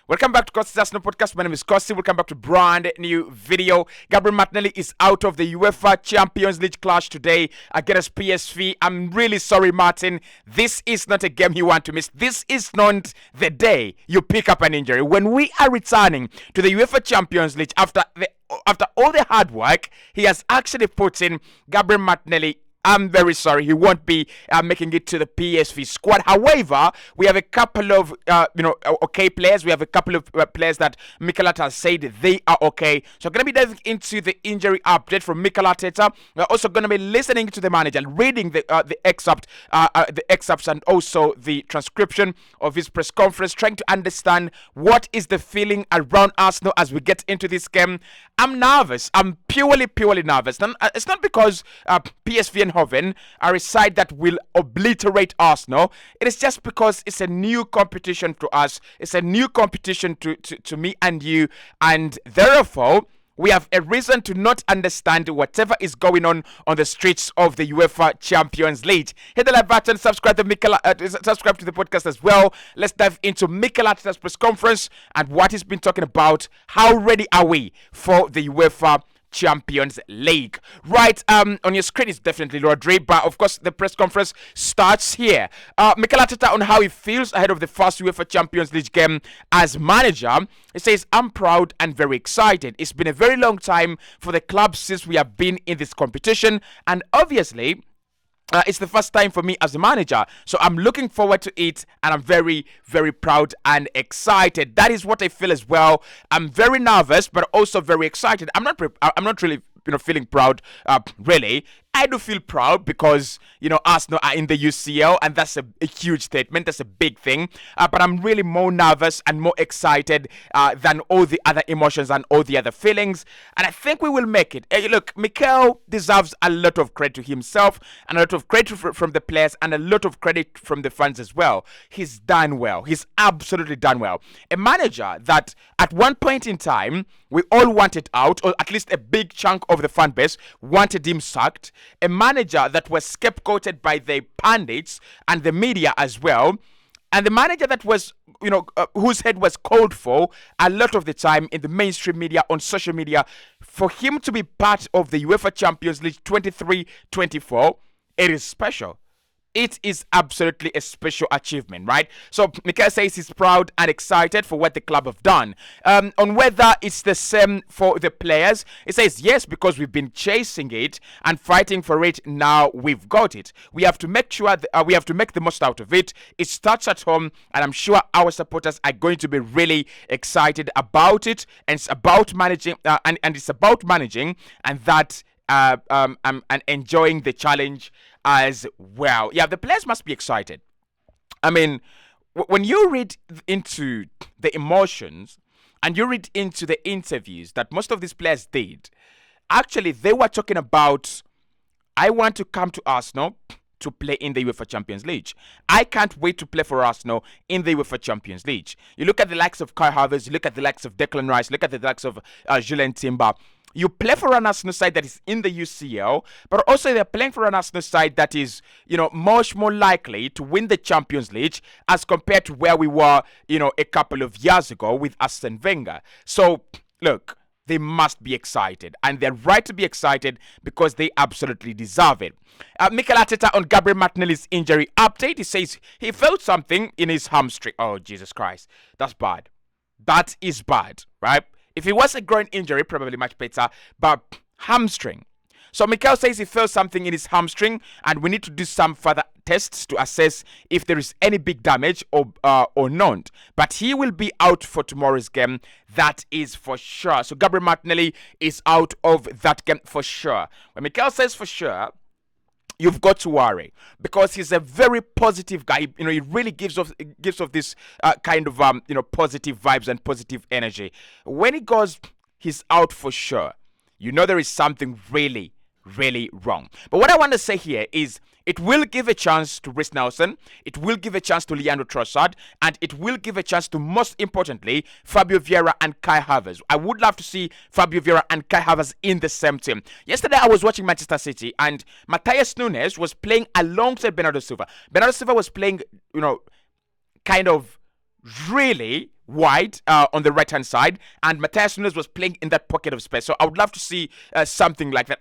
Welcome back to Cossy's Arsenal podcast. My name is Cossy. Welcome back to brand new video. Gabriel Martinelli is out of the UEFA Champions League clash today against PSV. I'm really sorry, Martin. This is not a game you want to miss. This is not the day you pick up an injury. When we are returning to the UEFA Champions League after all the hard work he has actually put in, Gabriel Martinelli, I'm very sorry, he won't be making it to the PSV squad. However, we have a couple of, okay players. We have a couple of players that Mikel Arteta has said they are okay. So I'm going to be diving into the injury update from Mikel Arteta. We're also going to be listening to the manager, reading the excerpts and also the transcription of his press conference, trying to understand what is the feeling around Arsenal as we get into this game. I'm nervous. I'm purely nervous. And it's not because PSV and Hoven are a side that will obliterate Arsenal. It is just because it's a new competition to us. It's a new competition to me and you. And therefore, we have a reason to not understand whatever is going on the streets of the UEFA Champions League. Hit the like button, subscribe to the podcast as well. Let's dive into Mikel Arteta's press conference and what he's been talking about. How ready are we for the UEFA Champions League? Right, on your screen is definitely Rodri, but of course the press conference starts here. Mikel Arteta on how he feels ahead of the first UEFA Champions League game as manager. He says, I'm proud and very excited. It's been a very long time for the club since we have been in this competition, and obviously it's the first time for me as a manager, so I'm looking forward to it, and I'm very, very proud and excited. That is what I feel as well. I'm very nervous, but also very excited. I'm not really, feeling proud. Really, I do feel proud because Arsenal are in the UCL, and that's a huge statement. That's a big thing. But I'm really more nervous and more excited than all the other emotions and all the other feelings. And I think we will make it. Hey, look, Mikel deserves a lot of credit to himself, and a lot of credit from the players, and a lot of credit from the fans as well. He's done well. He's absolutely done well. A manager that at one point in time we all wanted out, or at least a big chunk of the fan base wanted him sacked. A manager that was scapegoated by the pundits and the media as well. And the manager that was, whose head was called for a lot of the time in the mainstream media, on social media. For him to be part of the UEFA Champions League 23-24, it is special. It is absolutely a special achievement, right? So Mikel says he's proud and excited for what the club have done. On whether it's the same for the players, he says yes, because we've been chasing it and fighting for it. Now we've got it. We have to make sure we have to make the most out of it. It starts at home, and I'm sure our supporters are going to be really excited about it. And it's about managing, and it's about managing, and that and enjoying the challenge as well. Yeah, the players must be excited. I mean, when you read into the emotions and you read into the interviews that most of these players did, actually they were talking about, I want to come to Arsenal to play in the UEFA Champions League. I can't wait to play for Arsenal in the UEFA Champions League. You look at the likes of Kai Havertz, you look at the likes of Declan Rice, look at the likes of Julian Timber. You play for an Arsenal side that is in the UCL, but also they're playing for an Arsenal side that is, much more likely to win the Champions League as compared to where we were, a couple of years ago with Arsene Wenger. So, look, they must be excited, and they're right to be excited because they absolutely deserve it. Mikel Arteta on Gabriel Martinelli's injury update. He says he felt something in his hamstring. Oh, Jesus Christ. That's bad. That is bad, right? If it was a groin injury, probably much better, but hamstring. So Mikel says he felt something in his hamstring, and we need to do some further tests to assess if there is any big damage or not. But he will be out for tomorrow's game. That is for sure. So Gabriel Martinelli is out of that game for sure. When Mikel says for sure, you've got to worry, because he's a very positive guy. He really gives off this kind of positive vibes and positive energy. When he goes, he's out for sure. There is something really, really wrong. But what I want to say here is, it will give a chance to Reece Nelson, it will give a chance to Leandro Trossard, and it will give a chance to, most importantly, Fabio Vieira and Kai Havertz. I would love to see Fabio Vieira and Kai Havertz in the same team. Yesterday, I was watching Manchester City, and Matheus Nunes was playing alongside Bernardo Silva. Bernardo Silva was playing, kind of really wide on the right-hand side, and Matthias Nunes was playing in that pocket of space. So I would love to see something like that.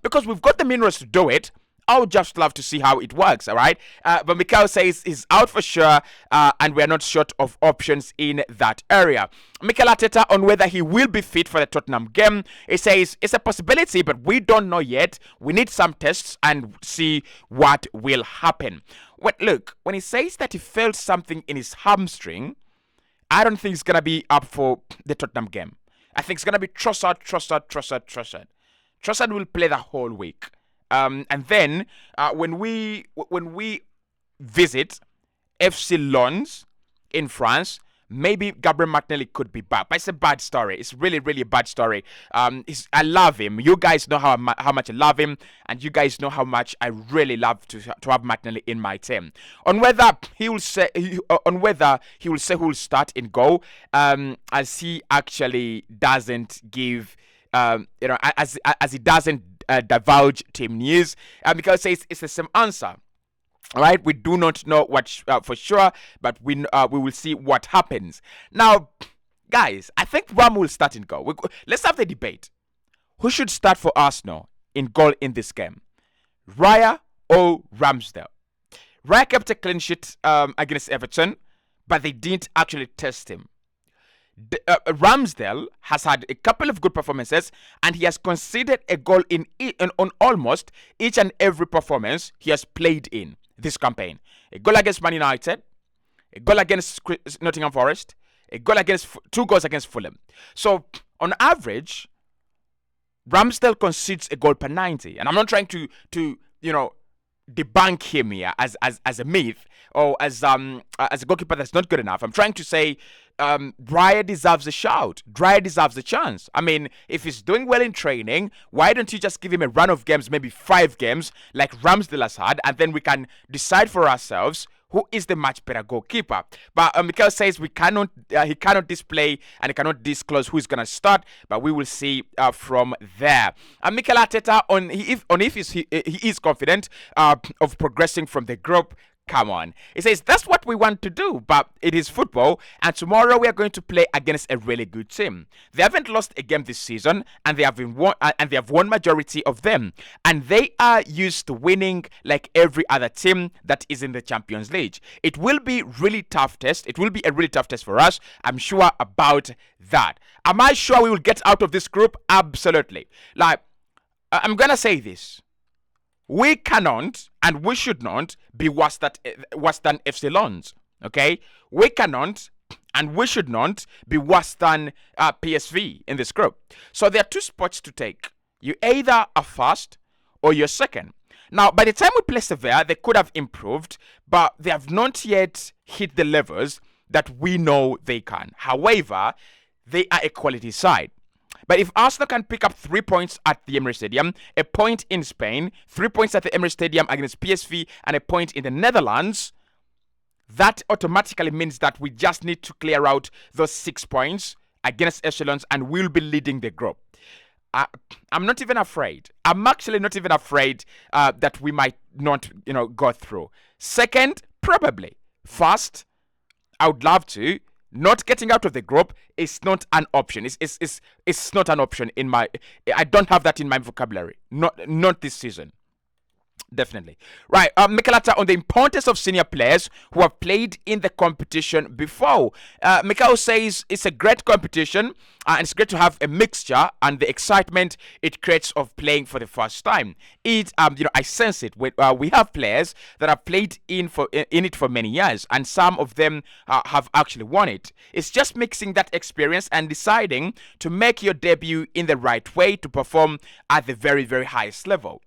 Because we've got the minerals to do it. I would just love to see how it works, all right? But Mikel says he's out for sure, and we're not short of options in that area. Mikel Arteta on whether he will be fit for the Tottenham game. He says it's a possibility, but we don't know yet. We need some tests and see what will happen. Look, when he says that he felt something in his hamstring, I don't think he's going to be up for the Tottenham game. I think it's going to be Trossard. Trossard will play the whole week. And then when we visit FC Lens in France, maybe Gabriel Martinelli could be back. But it's a bad story. It's really, really a bad story. I love him. You guys know how much I love him, and you guys know how much I really love to have Martinelli in my team. On whether he will say who will start in goal, as he actually doesn't give, as he doesn't divulge team news, because it's the same answer. All right, we do not know what for sure, but we will see what happens. Now, guys, I think Ram will start in goal. Let's have the debate. Who should start for Arsenal in goal in this game? Raya or Ramsdale? Raya kept a clean sheet against Everton, but they didn't actually test him. Ramsdale has had a couple of good performances, and he has conceded a goal on almost each and every performance he has played in this campaign. A goal against Man United, a goal against Nottingham Forest, two goals against Fulham. So on average, Ramsdale concedes a goal per 90, and I'm not trying to debunk him here as a myth or as a goalkeeper that's not good enough. I'm trying to say Raya deserves a shout. Raya deserves a chance. I mean, if he's doing well in training, why don't you just give him a run of games, maybe 5 games, like Ramsdale has had, and then we can decide for ourselves who is the much better goalkeeper. But Mikel says he cannot display and he cannot disclose who's going to start, but we will see from there. Mikel Arteta, if he is confident of progressing from the group. Come on. He says that's what we want to do, but it is football, and tomorrow we are going to play against a really good team. They haven't lost a game this season, and they have won majority of them, and they are used to winning like every other team that is in the Champions League. It will be really tough test. It will be a really tough test for us. I'm sure about that. Am I sure we will get out of this group? Absolutely. Like, I'm gonna say this. We cannot and we should not be worse than FC Lens. Okay? We cannot and we should not be worse than PSV in this group. So there are 2 spots to take. You either are first or you're second. Now, by the time we play Sevilla, they could have improved, but they have not yet hit the levels that we know they can. However, they are a quality side. But if Arsenal can pick up 3 points at the Emirates Stadium, a point in Spain, 3 points at the Emirates Stadium against PSV, and a point in the Netherlands, that automatically means that we just need to clear out those 6 points against Echelons, and we'll be leading the group. I'm not even afraid. I'm actually not even afraid that we might not, go through. Second, probably. First, I would love to. Not getting out of the group is not an option. It's not an option in my. I don't have that in my vocabulary. Not this season. Definitely. Right, Mikel Arteta on the importance of senior players who have played in the competition before. Mikel says it's a great competition and it's great to have a mixture and the excitement it creates of playing for the first time. I sense it. We have players that have played in it for many years, and some of them have actually won it. It's just mixing that experience and deciding to make your debut in the right way to perform at the very, very highest level.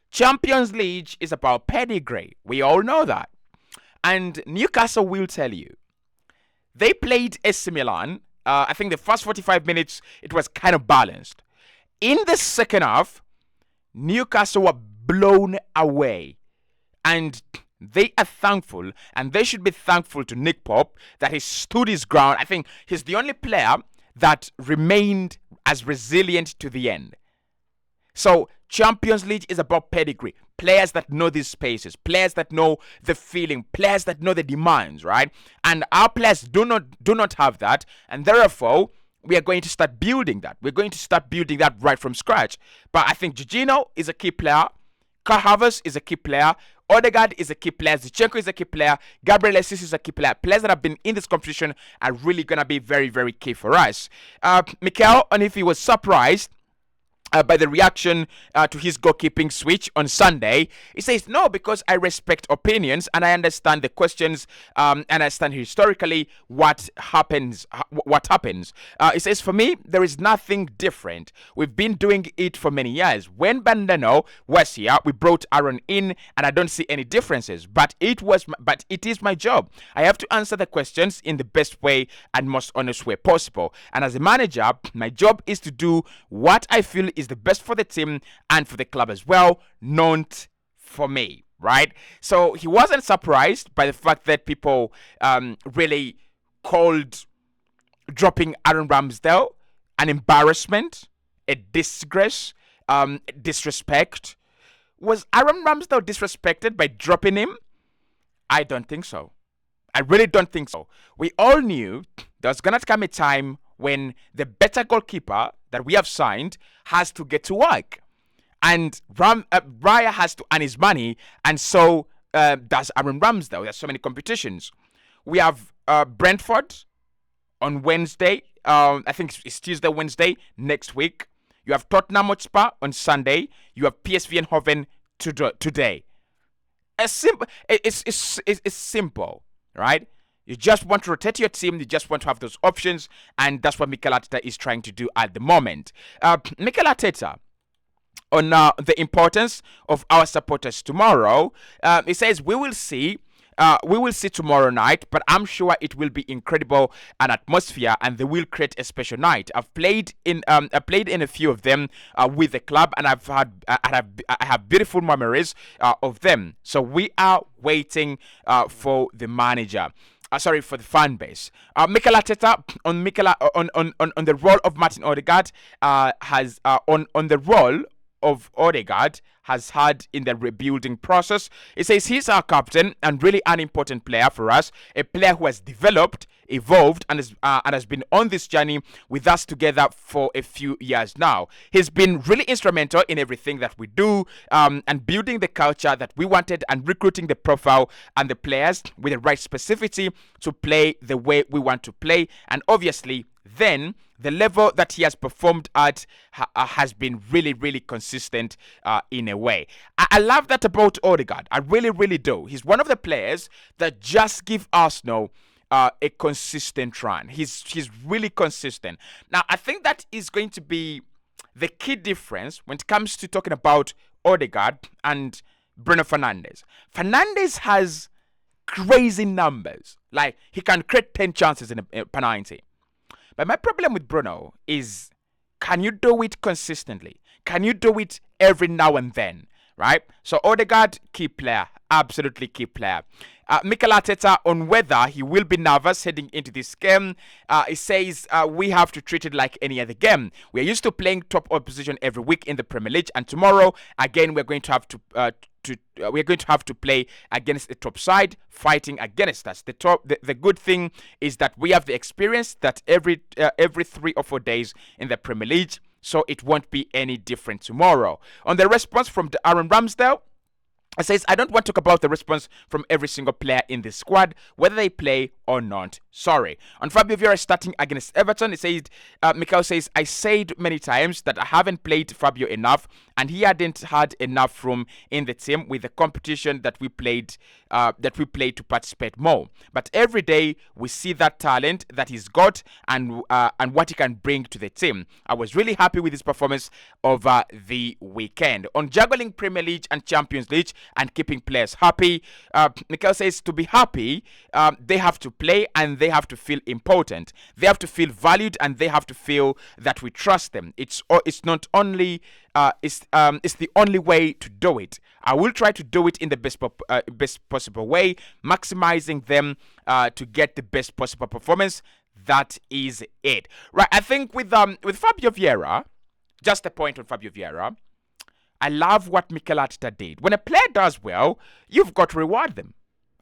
Champions League is about pedigree. We all know that. And Newcastle will tell you. They played AC Milan. I think the first 45 minutes, it was kind of balanced. In the second half, Newcastle were blown away. And they are thankful, and they should be thankful to Nick Pope that he stood his ground. I think he's the only player that remained as resilient to the end. So Champions League is about pedigree. Players that know these spaces, players that know the feeling, players that know the demands, right? And our players do not have that, and therefore we are going to start building that. We're going to start building that right from scratch. But I think Jorginho is a key player. Kai Havertz is a key player. Odegaard is a key player. Zinchenko is a key player. Gabriel Jesus is a key player. Players that have been in this competition are really going to be very, very key for us. Mikel, and if he was surprised by the reaction to his goalkeeping switch on Sunday, he says no, because I respect opinions and I understand the questions, and I understand historically what happens. He says, for me, there is nothing different. We've been doing it for many years. When Bandano was here, we brought Aaron in, and I don't see any differences. But it is my job. I have to answer the questions in the best way and most honest way possible. And as a manager, my job is to do what I feel is the best for the team and for the club as well, not for me, right? So he wasn't surprised by the fact that people really called dropping Aaron Ramsdale an embarrassment, a disgrace, disrespect. Was Aaron Ramsdale disrespected by dropping him? I don't think so. I really don't think so. We all knew there's going to come a time when the better goalkeeper that we have signed has to get to work. And Raya has to earn his money, and so does Aaron Ramsdale. There's so many competitions. We have Brentford on Wednesday. I think it's Tuesday, Wednesday next week. You have Tottenham Hotspur on Sunday. You have PSV Eindhoven today. It's simple, right? You just want to rotate your team. You just want to have those options. And that's what Mikel Arteta is trying to do at the moment. Mikel Arteta, on the importance of our supporters tomorrow, he says, we will see tomorrow night, but I'm sure it will be incredible an atmosphere, and they will create a special night. I've played in a few of them with the club, and I have beautiful memories of them. So we are waiting for the manager. For the fan base. Mikel Arteta on the role of Martin Odegaard has on the role of Odegaard has had in the rebuilding process. It says he's our captain and really an important player for us, a player who has developed, evolved, and has been on this journey with us together for a few years now. He's been really instrumental in everything that we do, and building the culture that we wanted and recruiting the profile and the players with the right specificity to play the way we want to play. And obviously, then the level that he has performed at has been really, really consistent in a way. I love that about Odegaard. I really, really do. He's one of the players that just give Arsenal a consistent run. He's really consistent. Now, I think that is going to be the key difference when it comes to talking about Odegaard and Bruno Fernandes. Fernandes has crazy numbers. Like, he can create 10 chances in a penalty. But my problem with Bruno is, can you do it consistently? Can you do it every now and then, right? So Odegaard, key player, absolutely key player. Mikel Arteta on whether he will be nervous heading into this game. He says we have to treat it like any other game. We are used to playing top opposition every week in the Premier League, and tomorrow again we're going to have to play against the top side, fighting against us. The good thing is that we have the experience that every 3 or 4 days in the Premier League, so it won't be any different tomorrow. On the response from Aaron Ramsdale, it says, I don't want to talk about the response from every single player in the squad, whether they play or not. Sorry. On Fabio Vieira starting against Everton, it says, Mikel says, I said many times that I haven't played Fabio enough, and he hadn't had enough room in the team with the competition that we played to participate more. But every day we see that talent that he's got and what he can bring to the team. I was really happy with his performance over the weekend. On juggling Premier League and Champions League and keeping players happy, Mikel says to be happy, they have to play and they have to feel important. They have to feel valued and they have to feel that we trust them. It's not only it's the only way to do it. I will try to do it in the best possible way, maximizing them to get the best possible performance. That is it, right? I think with Fabio Vieira, just a point on Fabio Vieira. I love what Mikel Arteta did. When a player does well, you've got to reward them.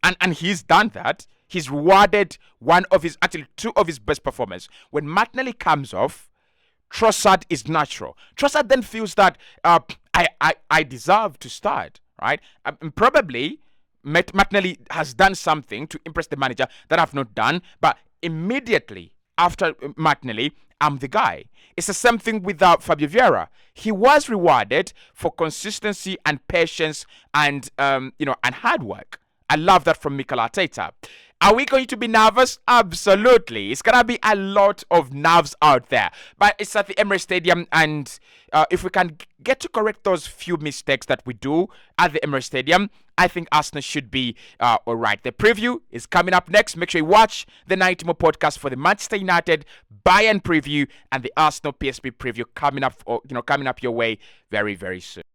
And he's done that. He's rewarded two of his best performers. When Martinelli comes off, Trossard is natural. Trossard then feels that I deserve to start, right? Probably Martinelli has done something to impress the manager that I've not done, but immediately after Martinelli, I'm the guy. It's the same thing with Fabio Vieira. He was rewarded for consistency and patience and and hard work. I love that from Mikel Arteta. Are we going to be nervous? Absolutely. It's going to be a lot of nerves out there. But it's at the Emirates Stadium, and if we can get to correct those few mistakes that we do at the Emirates Stadium, I think Arsenal should be all right. The preview is coming up next. Make sure you watch the 90 More podcast for the Manchester United Bayern preview and the Arsenal PSP preview coming up your way very, very soon.